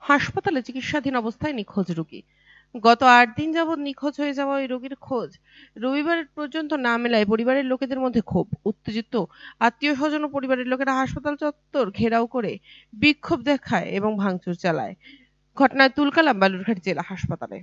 হাসপাতালে চিকিৎসাধীন অবস্থায় নিখোঁজ রোগী। গত ৮ দিন যাবৎ নিখোঁজ হয়ে যাওয়া ওই রোগীর খোঁজ রবিবার পর্যন্ত না মেলায় পরিবারের লোকেদের মধ্যে ক্ষোভ। উত্তেজিত আত্মীয়স্বজন ও পরিবারের লোকেরা হাসপাতাল চত্বর ঘেরাও করে বিক্ষোভ দেখায় এবং ভাঙচুর চালায়। ঘটনায় তুলকালাম বালুরঘাট জেলা হাসপাতালে।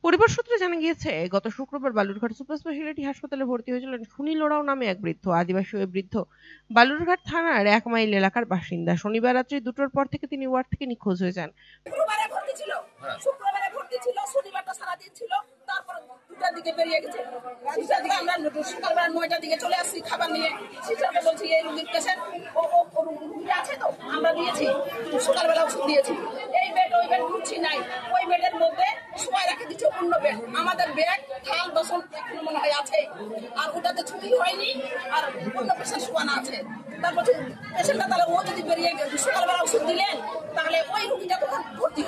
পরিবার সূত্রে জানা গিয়েছে, গত শুক্রবার বালুরঘাট সুপার স্পেশালিটি হাসপাতালে ভর্তি হয়েছিলেন সুনীল ওরাও নামে এক বৃদ্ধ। আদিবাসী ওই বৃদ্ধ বালুরঘাট থানার ১ মাইল এলাকার বাসিন্দা। শনিবার রাত্রি ২টোর পর থেকে তিনি ওয়ার্ড থেকে নিখোঁজ হয়ে যান। শুক্রবারে ভর্তি ছিল, শনিবারটা সারাদিন ছিল, তারপর ২টার দিকে বেরিয়ে গেছে। ২টার দিকে আমরা সকালবেলা ৯টার দিকে চলে আসছি খাবার নিয়ে। সিস্টারকে বলছি এই রুগীর পেশেন্ট ও রুগী আছে তো, আমরা দিয়েছি, সকালবেলা ওষুধ দিয়েছি। এই বেড ওই বেড ঘুরছি নাই, ওই বেডের মধ্যে সবাই রেখে দিচ্ছে অন্য বেড। আমাদের ব্যাগ থাল বাসন এখনো মনে হয় আছে, আর ওটাতে ছুটি হয়নি, আর অন্য পেশেন্ট শোয়ানো আছে। তারপর পেশেন্টটা তাহলে ও যদি বেরিয়ে সকালবেলা ওষুধ দিলেন, তাহলে ওই রুগীটা তখন ভর্তি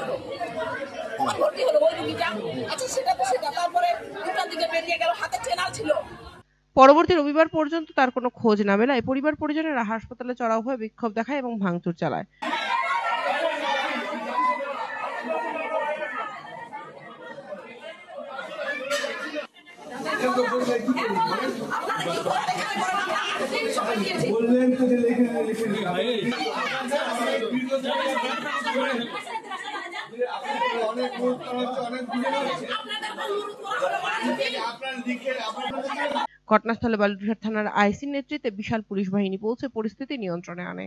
হলো ওই রুগীটা। আচ্ছা সেটা তো সেটা। তারপরে ২টার দিকে বেরিয়ে গেল, হাতে চেনাল ছিল। পরবর্তী রবিবার পর্যন্ত তার কোনো খোঁজ না মেলায় পরিবার পরিজনেরা হাসপাতালে চড়াও হয়ে বিক্ষোভ দেখায় এবং ভাঙচুর চালায়। ঘটনাস্থলে বালুরঘাট থানার আইসির নেতৃত্বে বিশাল পুলিশ বাহিনী পৌঁছে পরিস্থিতি নিয়ন্ত্রণে আনে।